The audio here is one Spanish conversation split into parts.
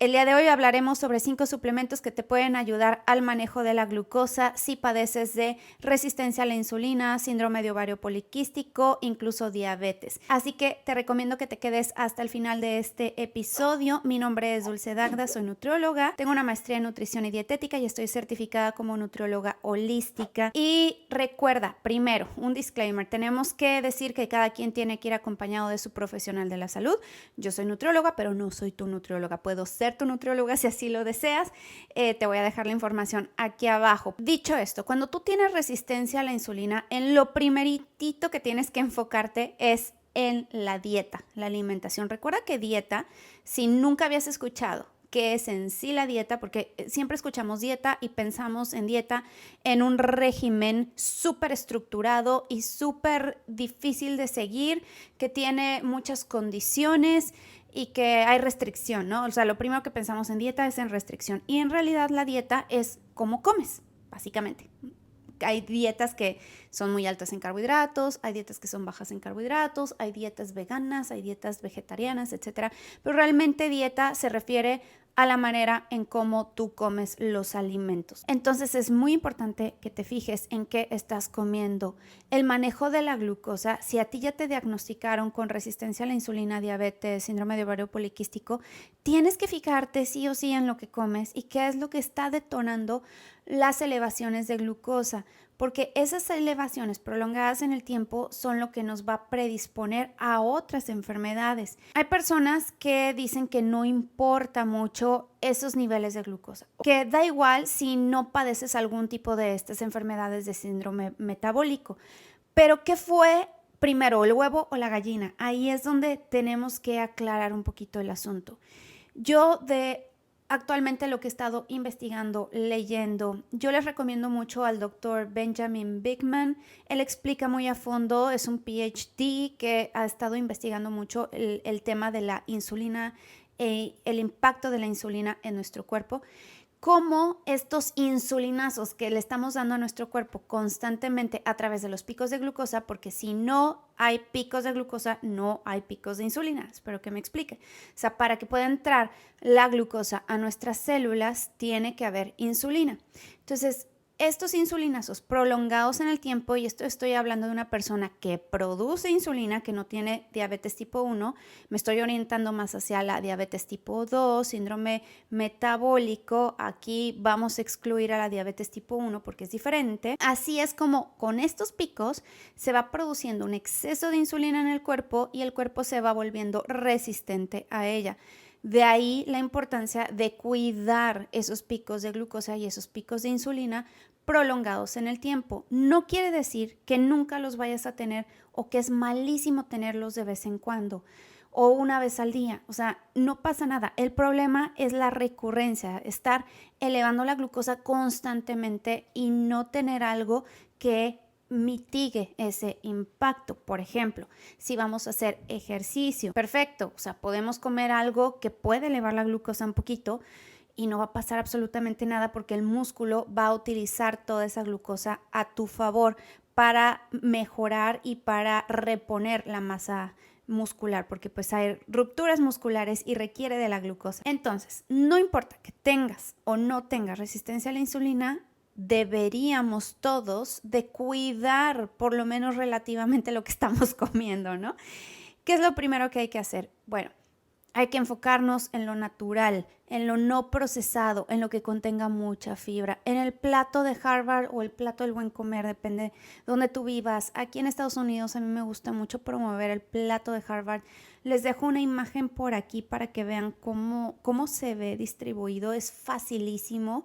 El día de hoy hablaremos sobre 5 suplementos que te pueden ayudar al manejo de la glucosa si padeces de resistencia a la insulina, síndrome de ovario poliquístico, incluso diabetes. Así que te recomiendo que te quedes hasta el final de este episodio. Mi nombre es Dulce Dagda, soy nutrióloga, tengo una maestría en nutrición y dietética y estoy certificada como nutrióloga holística. Y recuerda, primero, un disclaimer, tenemos que decir que cada quien tiene que ir acompañado de su profesional de la salud. Yo soy nutrióloga, pero no soy tu nutrióloga, puedo ser tu nutrióloga si así lo deseas. Te voy a dejar la información aquí abajo. Dicho esto, cuando tú tienes resistencia a la insulina, en lo primeritito que tienes que enfocarte es en la dieta, la alimentación. Recuerda que dieta, si nunca habías escuchado qué es en sí la dieta, porque siempre escuchamos dieta y pensamos en dieta en un régimen súper estructurado y súper difícil de seguir, que tiene muchas condiciones y que hay restricción, ¿no? O sea, lo primero que pensamos en dieta es en restricción y en realidad la dieta es cómo comes, básicamente. Hay dietas que son muy altas en carbohidratos, hay dietas que son bajas en carbohidratos, hay dietas veganas, hay dietas vegetarianas, etcétera. Pero realmente dieta se refiere a la manera en cómo tú comes los alimentos. Entonces es muy importante que te fijes en qué estás comiendo. El manejo de la glucosa, si a ti ya te diagnosticaron con resistencia a la insulina, diabetes, síndrome de ovario poliquístico, tienes que fijarte sí o sí en lo que comes y qué es lo que está detonando las elevaciones de glucosa, porque esas elevaciones prolongadas en el tiempo son lo que nos va a predisponer a otras enfermedades. Hay personas que dicen que no importa mucho esos niveles de glucosa, que da igual si no padeces algún tipo de estas enfermedades de síndrome metabólico, pero ¿qué fue primero, el huevo o la gallina? Ahí es donde tenemos que aclarar un poquito el asunto. Actualmente lo que he estado investigando, leyendo, yo les recomiendo mucho al doctor Benjamin Bigman. Él explica muy a fondo, es un PhD que ha estado investigando mucho el tema de la insulina, el impacto de la insulina en nuestro cuerpo. Cómo estos insulinazos que le estamos dando a nuestro cuerpo constantemente a través de los picos de glucosa, porque si no hay picos de glucosa, no hay picos de insulina. Espero que me explique. O sea, para que pueda entrar la glucosa a nuestras células, tiene que haber insulina. Entonces, estos insulinazos prolongados en el tiempo, y esto estoy hablando de una persona que produce insulina, que no tiene diabetes tipo 1, me estoy orientando más hacia la diabetes tipo 2, síndrome metabólico, aquí vamos a excluir a la diabetes tipo 1 porque es diferente. Así es como con estos picos se va produciendo un exceso de insulina en el cuerpo y el cuerpo se va volviendo resistente a ella. De ahí la importancia de cuidar esos picos de glucosa y esos picos de insulina prolongados en el tiempo. No quiere decir que nunca los vayas a tener o que es malísimo tenerlos de vez en cuando o una vez al día. O sea, no pasa nada. El problema es la recurrencia, estar elevando la glucosa constantemente y no tener algo que mitigue ese impacto. Por ejemplo, si vamos a hacer ejercicio, perfecto, o sea, podemos comer algo que puede elevar la glucosa un poquito y no va a pasar absolutamente nada porque el músculo va a utilizar toda esa glucosa a tu favor para mejorar y para reponer la masa muscular, porque pues hay rupturas musculares y requiere de la glucosa. Entonces, no importa que tengas o no tengas resistencia a la insulina, deberíamos todos de cuidar por lo menos relativamente lo que estamos comiendo, ¿no? ¿Qué es lo primero que hay que hacer? Bueno, hay que enfocarnos en lo natural, en lo no procesado, en lo que contenga mucha fibra. En el plato de Harvard o el plato del buen comer, depende de dónde tú vivas. Aquí en Estados Unidos a mí me gusta mucho promover el plato de Harvard. Les dejo una imagen por aquí para que vean cómo se ve distribuido. Es facilísimo,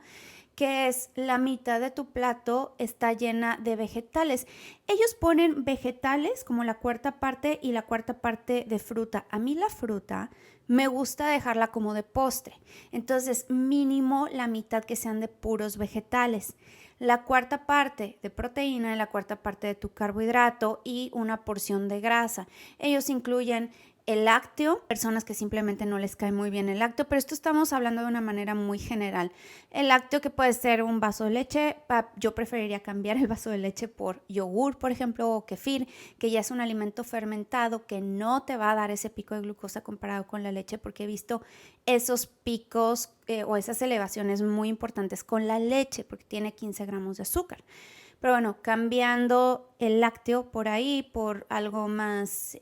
que es la mitad de tu plato está llena de vegetales. Ellos ponen vegetales como la cuarta parte y la cuarta parte de fruta. A mí la fruta me gusta dejarla como de postre. Entonces, mínimo la mitad que sean de puros vegetales. La cuarta parte de proteína y la cuarta parte de tu carbohidrato y una porción de grasa. Ellos incluyen el lácteo, personas que simplemente no les cae muy bien el lácteo, pero esto estamos hablando de una manera muy general. El lácteo que puede ser un vaso de leche, yo preferiría cambiar el vaso de leche por yogur, por ejemplo, o kefir, que ya es un alimento fermentado que no te va a dar ese pico de glucosa comparado con la leche, porque he visto esos picos o esas elevaciones muy importantes con la leche, porque tiene 15 gramos de azúcar. Pero bueno, cambiando el lácteo por ahí, por algo más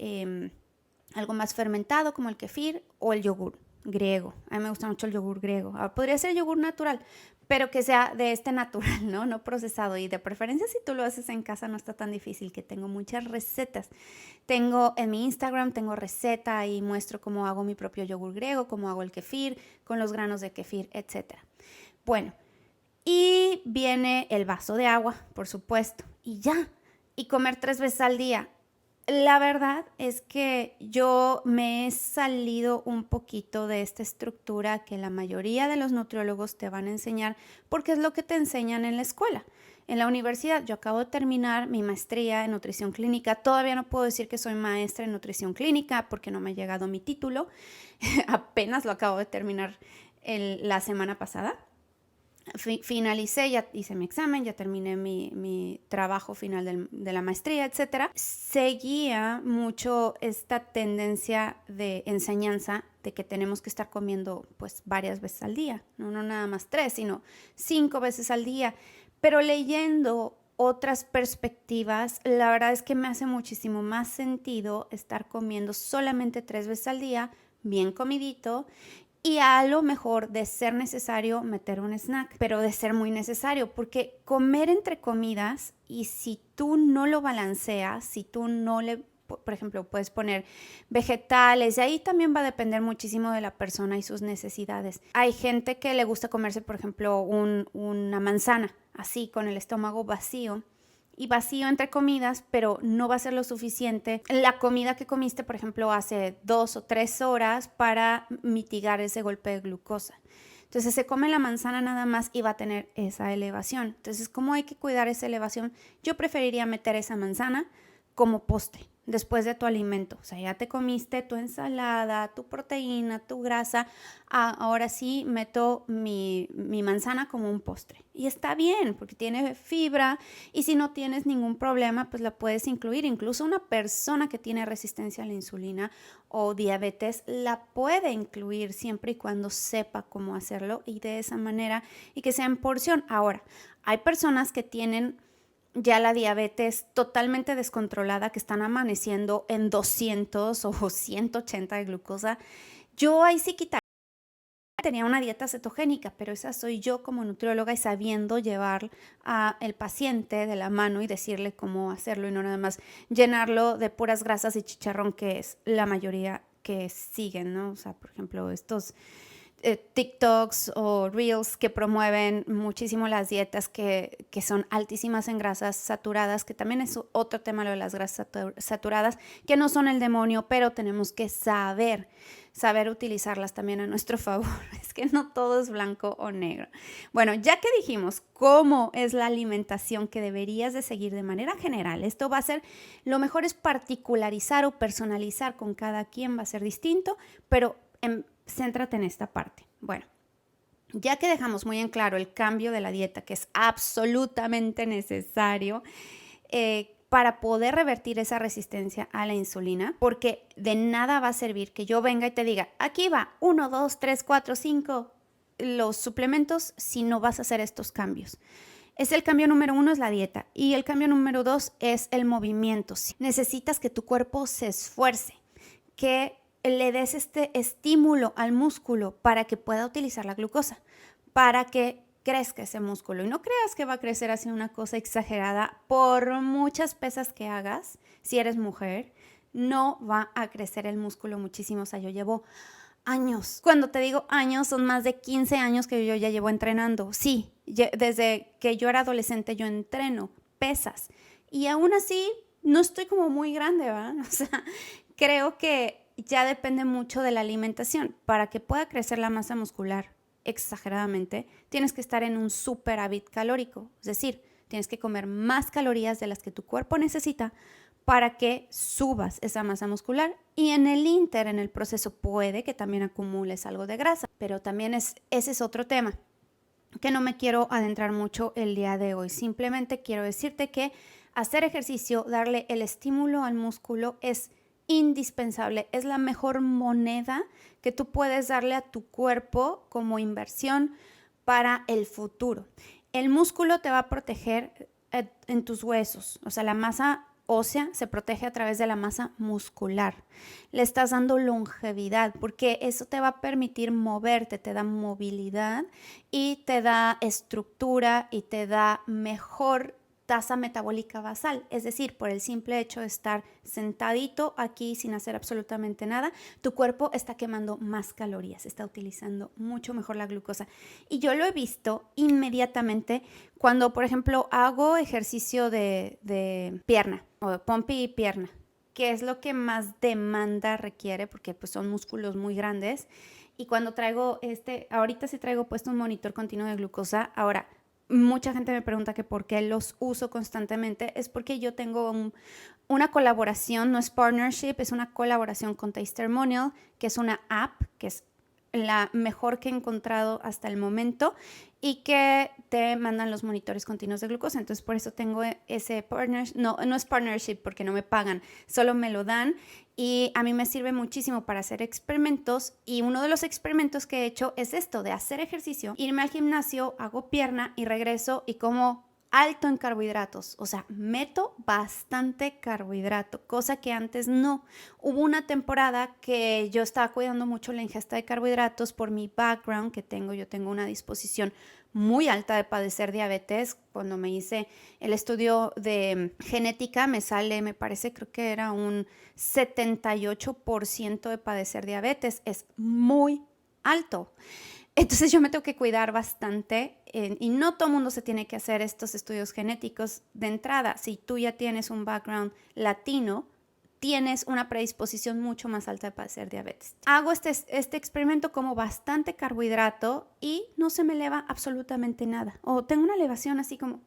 fermentado como el kefir o el yogur griego. A mí me gusta mucho el yogur griego. Ahora, podría ser yogur natural, pero que sea de este natural, ¿no? No procesado. Y de preferencia, si tú lo haces en casa, no está tan difícil, que tengo muchas recetas. Tengo en mi Instagram, tengo receta y muestro cómo hago mi propio yogur griego, cómo hago el kefir, con los granos de kefir, etc. Bueno, y viene el vaso de agua, por supuesto, y ya. Y comer 3 veces al día. La verdad es que yo me he salido un poquito de esta estructura que la mayoría de los nutriólogos te van a enseñar, porque es lo que te enseñan en la escuela. En la universidad, yo acabo de terminar mi maestría en nutrición clínica. Todavía no puedo decir que soy maestra en nutrición clínica porque no me ha llegado mi título. Apenas lo acabo de terminar la semana pasada. Finalicé, ya hice mi examen, ya terminé mi trabajo final de la maestría, etc. Seguía mucho esta tendencia de enseñanza de que tenemos que estar comiendo pues varias veces al día, no nada más 3, sino 5 veces al día. Pero leyendo otras perspectivas, la verdad es que me hace muchísimo más sentido estar comiendo solamente 3 veces al día, bien comidito, y a lo mejor, de ser necesario, meter un snack, pero de ser muy necesario, porque comer entre comidas, y si tú no lo balanceas, si tú no le, por ejemplo, puedes poner vegetales, y ahí también va a depender muchísimo de la persona y sus necesidades. Hay gente que le gusta comerse, por ejemplo, una manzana, así, con el estómago vacío, y vacío entre comidas, pero no va a ser lo suficiente la comida que comiste, por ejemplo, hace 2 o 3 horas para mitigar ese golpe de glucosa. Entonces se come la manzana nada más y va a tener esa elevación. Entonces, ¿cómo hay que cuidar esa elevación? Yo preferiría meter esa manzana como postre después de tu alimento. O sea, ya te comiste tu ensalada, tu proteína, tu grasa. Ahora sí meto mi manzana como un postre. Y está bien, porque tiene fibra, y si no tienes ningún problema, pues la puedes incluir. Incluso una persona que tiene resistencia a la insulina o diabetes la puede incluir siempre y cuando sepa cómo hacerlo, y de esa manera, y que sea en porción. Ahora, hay personas que tienen ya la diabetes totalmente descontrolada, que están amaneciendo en 200 o 180 de glucosa. Yo ahí sí quitaría. Tenía una dieta cetogénica, pero esa soy yo como nutrióloga, y sabiendo llevar al paciente de la mano y decirle cómo hacerlo, y no nada más llenarlo de puras grasas y chicharrón, que es la mayoría que siguen, ¿no? O sea, por ejemplo, estos TikToks o Reels que promueven muchísimo las dietas que son altísimas en grasas saturadas, que también es otro tema, lo de las grasas saturadas, que no son el demonio, pero tenemos que saber utilizarlas también a nuestro favor. Es que no todo es blanco o negro. Bueno, ya que dijimos cómo es la alimentación que deberías de seguir de manera general, esto va a ser, lo mejor es particularizar o personalizar con cada quien, va a ser distinto, pero céntrate en esta parte. Bueno, ya que dejamos muy en claro el cambio de la dieta, que es absolutamente necesario para poder revertir esa resistencia a la insulina, porque de nada va a servir que yo venga y te diga, aquí va, 1, 2, 3, 4, 5, los suplementos, si no vas a hacer estos cambios. El cambio número 1 es la dieta, y el cambio número 2 es el movimiento. Necesitas que tu cuerpo se esfuerce, que le des este estímulo al músculo para que pueda utilizar la glucosa, para que crezca ese músculo. Y no creas que va a crecer así una cosa exagerada. Por muchas pesas que hagas, si eres mujer, no va a crecer el músculo muchísimo. O sea, yo llevo años. Cuando te digo años, son más de 15 años que yo ya llevo entrenando. Sí, desde que yo era adolescente yo entreno pesas. Y aún así, no estoy como muy grande, ¿verdad? O sea, creo que ya depende mucho de la alimentación. Para que pueda crecer la masa muscular exageradamente, tienes que estar en un superávit calórico. Es decir, tienes que comer más calorías de las que tu cuerpo necesita para que subas esa masa muscular y en el proceso puede que también acumules algo de grasa, pero también ese es otro tema que no me quiero adentrar mucho el día de hoy. Simplemente quiero decirte que hacer ejercicio, darle el estímulo al músculo es indispensable, es la mejor moneda que tú puedes darle a tu cuerpo como inversión para el futuro. El músculo te va a proteger en tus huesos, o sea, la masa ósea se protege a través de la masa muscular. Le estás dando longevidad porque eso te va a permitir moverte, te da movilidad y te da estructura y te da mejor tasa metabólica basal, es decir, por el simple hecho de estar sentadito aquí sin hacer absolutamente nada, tu cuerpo está quemando más calorías, está utilizando mucho mejor la glucosa. Y yo lo he visto inmediatamente cuando, por ejemplo, hago ejercicio de pierna o pompi y pierna, que es lo que más demanda requiere porque pues, son músculos muy grandes. Y cuando traigo ahorita sí traigo puesto un monitor continuo de glucosa. Ahora, mucha gente me pregunta que por qué los uso constantemente. Es porque yo tengo una colaboración, no es partnership, es una colaboración con Tastermonial, que es una app, que es la mejor que he encontrado hasta el momento y que te mandan los monitores continuos de glucosa. Entonces, por eso tengo ese partnership. No es partnership porque no me pagan, solo me lo dan y a mí me sirve muchísimo para hacer experimentos y uno de los experimentos que he hecho es esto, de hacer ejercicio, irme al gimnasio, hago pierna y regreso y como alto en carbohidratos, o sea, meto bastante carbohidrato, cosa que antes no. Hubo una temporada que yo estaba cuidando mucho la ingesta de carbohidratos por mi background que tengo. Yo tengo una disposición muy alta de padecer diabetes. Cuando me hice el estudio de genética me sale, me parece, creo que era un 78% de padecer diabetes. Es muy alto. Entonces yo me tengo que cuidar bastante y no todo el mundo se tiene que hacer estos estudios genéticos de entrada. Si tú ya tienes un background latino, tienes una predisposición mucho más alta de padecer diabetes. Hago este experimento como bastante carbohidrato y no se me eleva absolutamente nada. O tengo una elevación así como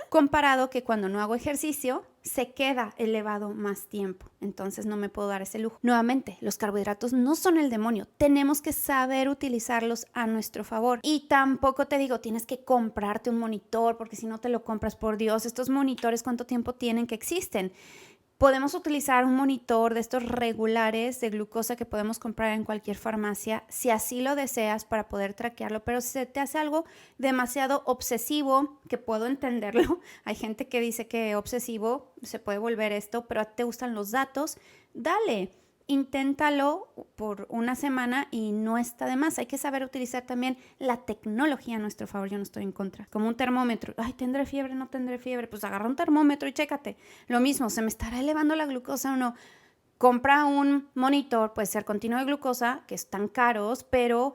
comparado que cuando no hago ejercicio se queda elevado más tiempo, entonces no me puedo dar ese lujo. Nuevamente, los carbohidratos no son el demonio, tenemos que saber utilizarlos a nuestro favor y tampoco te digo tienes que comprarte un monitor porque si no te lo compras, por Dios, estos monitores ¿cuánto tiempo tienen que existen? Podemos utilizar un monitor de estos regulares de glucosa que podemos comprar en cualquier farmacia, si así lo deseas para poder traquearlo, pero si se te hace algo demasiado obsesivo, que puedo entenderlo, hay gente que dice que obsesivo se puede volver esto, pero a ti te gustan los datos, dale. Inténtalo por una semana y no está de más. Hay que saber utilizar también la tecnología a nuestro favor. Yo no estoy en contra. Como un termómetro. Ay, ¿tendré fiebre? ¿No tendré fiebre? Pues agarra un termómetro y chécate. Lo mismo, ¿se me estará elevando la glucosa o no? Compra un monitor, puede ser continuo de glucosa, que están caros, pero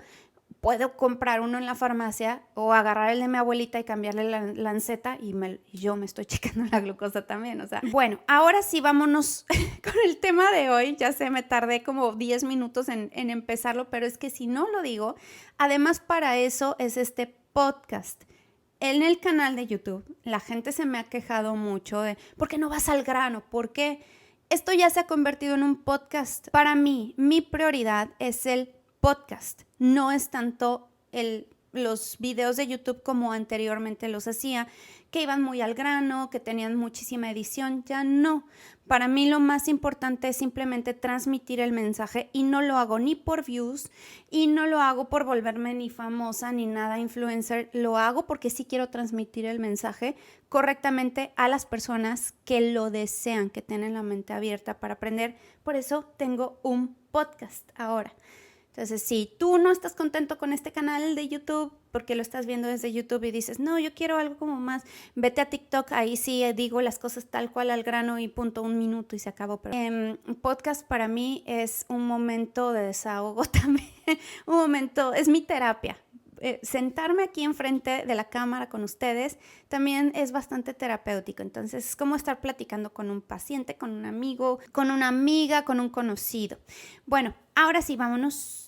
puedo comprar uno en la farmacia o agarrar el de mi abuelita y cambiarle la lanceta y yo me estoy checando la glucosa también, o sea. Bueno, ahora sí vámonos con el tema de hoy. Ya sé, me tardé como 10 minutos en empezarlo, pero es que si no lo digo, además para eso es este podcast. En el canal de YouTube, la gente se me ha quejado mucho de ¿por qué no vas al grano? ¿Por qué? Esto ya se ha convertido en un podcast. Para mí, mi prioridad es el podcast. No es tanto los videos de YouTube como anteriormente los hacía, que iban muy al grano, que tenían muchísima edición. Ya no. Para mí lo más importante es simplemente transmitir el mensaje y no lo hago ni por views y no lo hago por volverme ni famosa ni nada influencer. Lo hago porque sí quiero transmitir el mensaje correctamente a las personas que lo desean, que tienen la mente abierta para aprender. Por eso tengo un podcast ahora. Entonces, si tú no estás contento con este canal de YouTube, porque lo estás viendo desde YouTube y dices, no, yo quiero algo como más, vete a TikTok, ahí sí digo las cosas tal cual al grano y punto, 1 minuto y se acabó. Pero podcast para mí es un momento de desahogo también, un momento, es mi terapia. Sentarme aquí enfrente de la cámara con ustedes también es bastante terapéutico. Entonces es como estar platicando con un paciente, con un amigo, con una amiga, con un conocido. Bueno, ahora sí,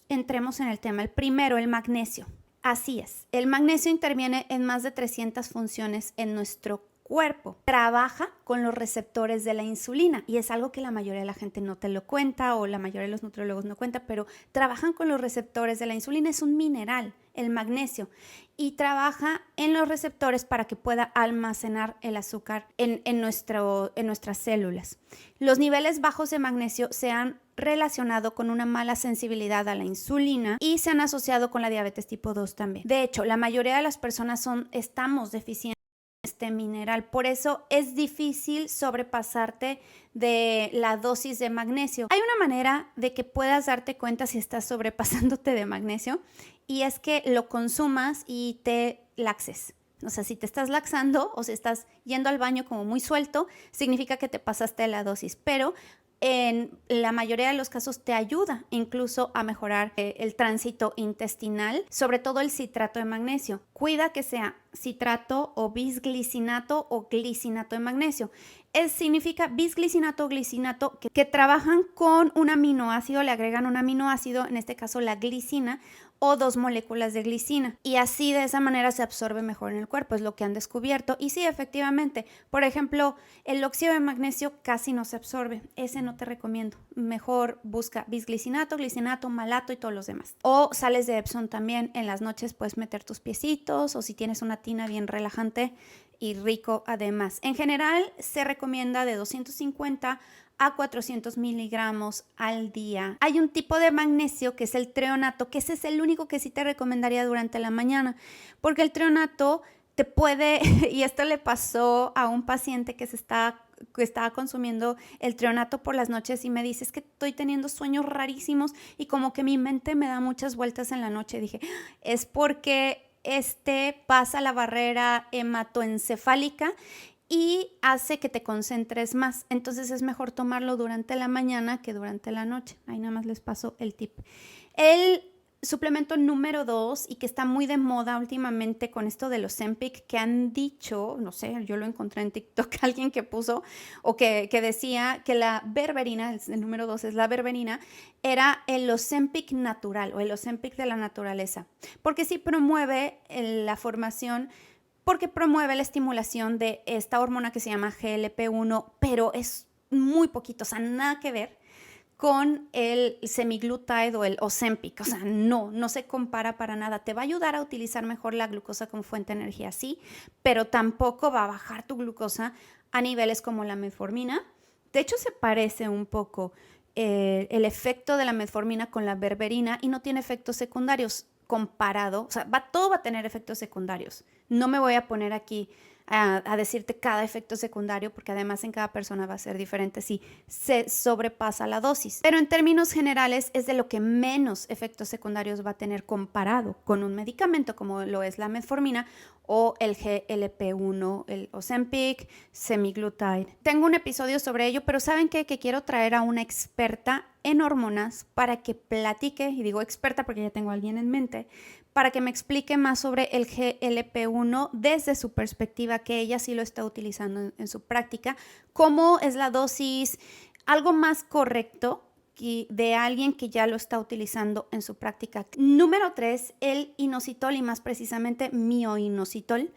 entremos en el tema. El primero, el magnesio. Así es, el magnesio interviene en más de 300 funciones en nuestro cuerpo. Trabaja con los receptores de la insulina y es algo que la mayoría de la gente no te lo cuenta o la mayoría de los nutriólogos no cuenta, pero trabajan con los receptores de la insulina. Es un mineral, el magnesio, y trabaja en los receptores para que pueda almacenar el azúcar en nuestras células. Los niveles bajos de magnesio se han relacionado con una mala sensibilidad a la insulina y se han asociado con la diabetes tipo 2 también. De hecho, la mayoría de las personas estamos deficientes en este mineral, por eso es difícil sobrepasarte de la dosis de magnesio. Hay una manera de que puedas darte cuenta si estás sobrepasándote de magnesio y es que lo consumas y te laxes. O sea, si te estás laxando o si estás yendo al baño como muy suelto, significa que te pasaste de la dosis, pero en la mayoría de los casos te ayuda incluso a mejorar el tránsito intestinal, sobre todo el citrato de magnesio. Cuida que sea citrato o bisglicinato o glicinato de magnesio. Significa bisglicinato o glicinato que trabajan con un aminoácido, le agregan un aminoácido, en este caso la glicina, o 2 moléculas de glicina y así de esa manera se absorbe mejor en el cuerpo, es lo que han descubierto. Y sí, efectivamente, por ejemplo, el óxido de magnesio casi no se absorbe, ese no te recomiendo, mejor busca bisglicinato, glicinato, malato y todos los demás. O sales de Epsom también, en las noches puedes meter tus piecitos o si tienes una tina bien relajante y rico además. En general se recomienda de 250 a 400 miligramos al día. Hay un tipo de magnesio que es el treonato, que ese es el único que sí te recomendaría durante la mañana, porque el treonato te puede, y esto le pasó a un paciente que estaba consumiendo el treonato por las noches y me dice, es que estoy teniendo sueños rarísimos y como que mi mente me da muchas vueltas en la noche. Dije, es porque pasa la barrera hematoencefálica y hace que te concentres más. Entonces es mejor tomarlo durante la mañana que durante la noche. Ahí nada más les paso el tip. El suplemento número 2 y que está muy de moda últimamente con esto de los Ozempic, que han dicho, no sé, yo lo encontré en TikTok, alguien que puso o que decía que la berberina, el número 2 es la berberina, era el Ozempic natural o el Ozempic de la naturaleza, porque sí promueve la formación, porque promueve la estimulación de esta hormona que se llama GLP-1, pero es muy poquito, o sea, nada que ver con el semaglutide o el Ozempic, o sea, no se compara para nada. Te va a ayudar a utilizar mejor la glucosa como fuente de energía, sí, pero tampoco va a bajar tu glucosa a niveles como la metformina. De hecho, se parece un poco el efecto de la metformina con la berberina y no tiene efectos secundarios comparado, o sea, todo va a tener efectos secundarios. No me voy a poner aquí a decirte cada efecto secundario porque además en cada persona va a ser diferente si se sobrepasa la dosis. Pero en términos generales es de lo que menos efectos secundarios va a tener comparado con un medicamento como lo es la metformina o el GLP-1, el Ozempic, semaglutide. Tengo un episodio sobre ello, pero ¿saben qué? Que quiero traer a una experta en hormonas para que platique, y digo experta porque ya tengo a alguien en mente, para que me explique más sobre el GLP-1 desde su perspectiva, que ella sí lo está utilizando en su práctica, cómo es la dosis, algo más correcto de alguien que ya lo está utilizando en su práctica. Número 3, el inositol y más precisamente mioinositol.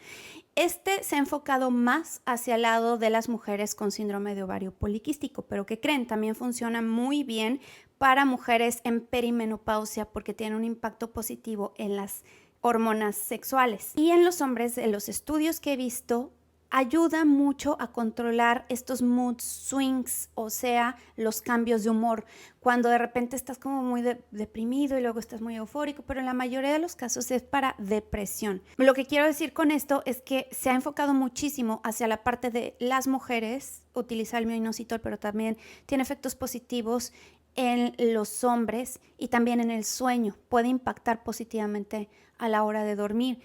Se ha enfocado más hacia el lado de las mujeres con síndrome de ovario poliquístico, pero ¿qué creen? También funciona muy bien para mujeres en perimenopausia porque tiene un impacto positivo en las hormonas sexuales. Y en los hombres, en los estudios que he visto, ayuda mucho a controlar estos mood swings, o sea, los cambios de humor, cuando de repente estás como muy deprimido y luego estás muy eufórico, pero en la mayoría de los casos es para depresión. Lo que quiero decir con esto es que se ha enfocado muchísimo hacia la parte de las mujeres, utilizar el mioinositol, pero también tiene efectos positivos en los hombres y también en el sueño. Puede impactar positivamente a la hora de dormir.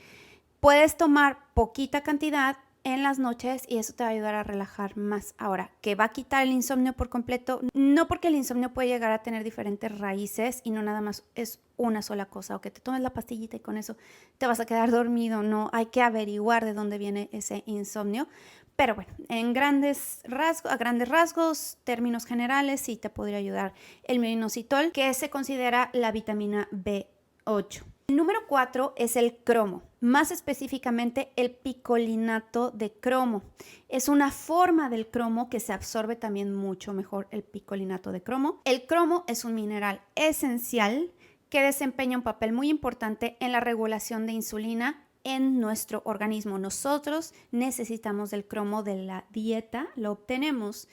Puedes tomar poquita cantidad en las noches y eso te va a ayudar a relajar más. Ahora, ¿que va a quitar el insomnio por completo? No, porque el insomnio puede llegar a tener diferentes raíces y no nada más es una sola cosa, o que te tomes la pastillita y con eso te vas a quedar dormido. No, hay que averiguar de dónde viene ese insomnio. Pero bueno, a grandes rasgos, términos generales, sí te podría ayudar el mioinositol, que se considera la vitamina B8. El número 4 es el cromo, más específicamente el picolinato de cromo. Es una forma del cromo que se absorbe también mucho mejor el picolinato de cromo. El cromo es un mineral esencial que desempeña un papel muy importante en la regulación de insulina en nuestro organismo. Nosotros necesitamos del cromo de la dieta, lo obtenemos.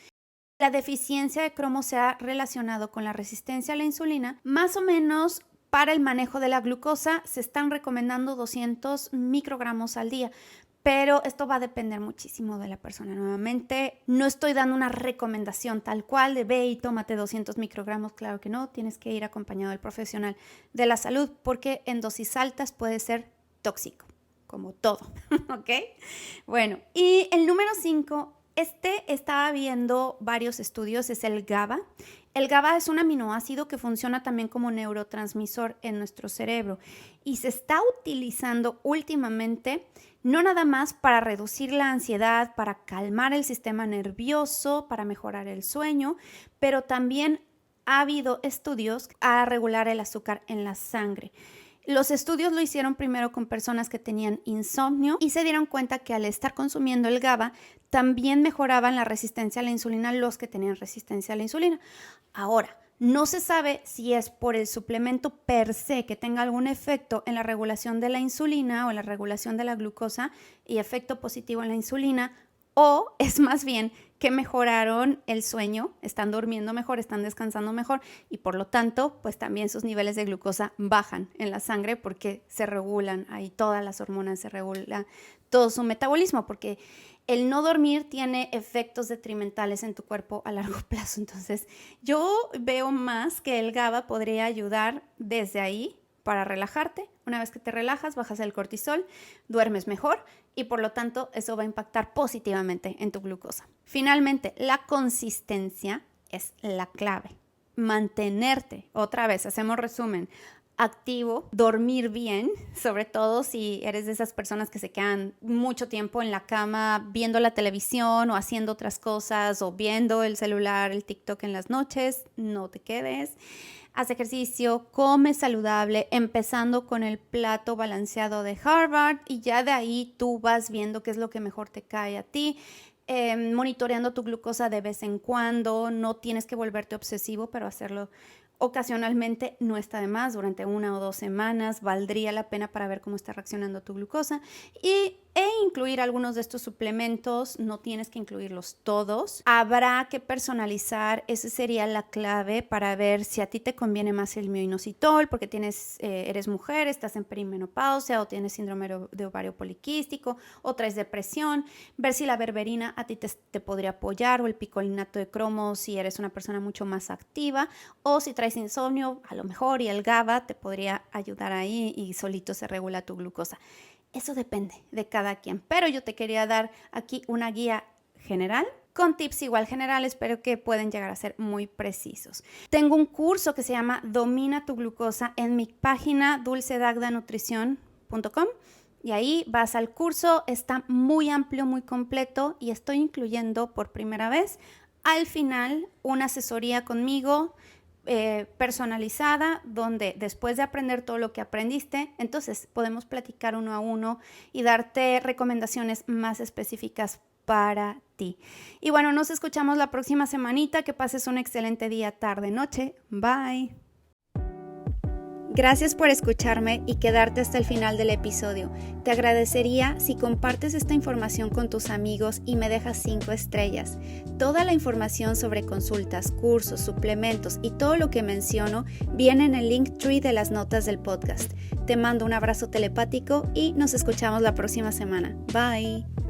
La deficiencia de cromo se ha relacionado con la resistencia a la insulina, más o menos. Para el manejo de la glucosa se están recomendando 200 microgramos al día, pero esto va a depender muchísimo de la persona. Nuevamente, no estoy dando una recomendación tal cual de ve y tómate 200 microgramos, claro que no, tienes que ir acompañado del profesional de la salud porque en dosis altas puede ser tóxico, como todo, ¿ok? Bueno, y el número 5, estaba viendo varios estudios, es el GABA. El GABA es un aminoácido que funciona también como neurotransmisor en nuestro cerebro y se está utilizando últimamente no nada más para reducir la ansiedad, para calmar el sistema nervioso, para mejorar el sueño, pero también ha habido estudios a regular el azúcar en la sangre. Los estudios lo hicieron primero con personas que tenían insomnio y se dieron cuenta que al estar consumiendo el GABA también mejoraban la resistencia a la insulina los que tenían resistencia a la insulina. Ahora, no se sabe si es por el suplemento per se que tenga algún efecto en la regulación de la insulina o en la regulación de la glucosa y efecto positivo en la insulina, o es más bien que mejoraron el sueño, están durmiendo mejor, están descansando mejor y por lo tanto, pues también sus niveles de glucosa bajan en la sangre porque se regulan ahí todas las hormonas, se regula todo su metabolismo, porque el no dormir tiene efectos detrimentales en tu cuerpo a largo plazo. Entonces, yo veo más que el GABA podría ayudar desde ahí para relajarte. Una vez que te relajas, bajas el cortisol, duermes mejor y por lo tanto eso va a impactar positivamente en tu glucosa. Finalmente, la consistencia es la clave. Mantenerte, otra vez, hacemos resumen, activo, dormir bien, sobre todo si eres de esas personas que se quedan mucho tiempo en la cama viendo la televisión o haciendo otras cosas o viendo el celular, el TikTok en las noches, no te quedes. Haz ejercicio, come saludable, empezando con el plato balanceado de Harvard y ya de ahí tú vas viendo qué es lo que mejor te cae a ti. Monitoreando tu glucosa de vez en cuando, no tienes que volverte obsesivo, pero hacerlo ocasionalmente no está de más. Durante 1 o 2 semanas valdría la pena para ver cómo está reaccionando tu glucosa e incluir algunos de estos suplementos. No tienes que incluirlos todos, habrá que personalizar. Esa sería la clave para ver si a ti te conviene más el mioinositol porque eres mujer, estás en perimenopausia o tienes síndrome de ovario poliquístico o traes depresión, ver si la berberina a ti te podría apoyar o el picolinato de cromo si eres una persona mucho más activa, o si traes insomnio a lo mejor y el GABA te podría ayudar ahí y solito se regula tu glucosa. Eso depende de cada quien, pero yo te quería dar aquí una guía general con tips igual generales, pero que pueden llegar a ser muy precisos. Tengo un curso que se llama Domina tu glucosa en mi página dulcedagdanutrición.com y ahí vas al curso, está muy amplio, muy completo y estoy incluyendo por primera vez al final una asesoría conmigo personalizada, donde después de aprender todo lo que aprendiste, entonces podemos platicar uno a uno y darte recomendaciones más específicas para ti. Y bueno, nos escuchamos la próxima semanita. Que pases un excelente día, tarde, noche. Bye. Gracias por escucharme y quedarte hasta el final del episodio. Te agradecería si compartes esta información con tus amigos y me dejas 5 estrellas. Toda la información sobre consultas, cursos, suplementos y todo lo que menciono viene en el Linktree de las notas del podcast. Te mando un abrazo telepático y nos escuchamos la próxima semana. Bye.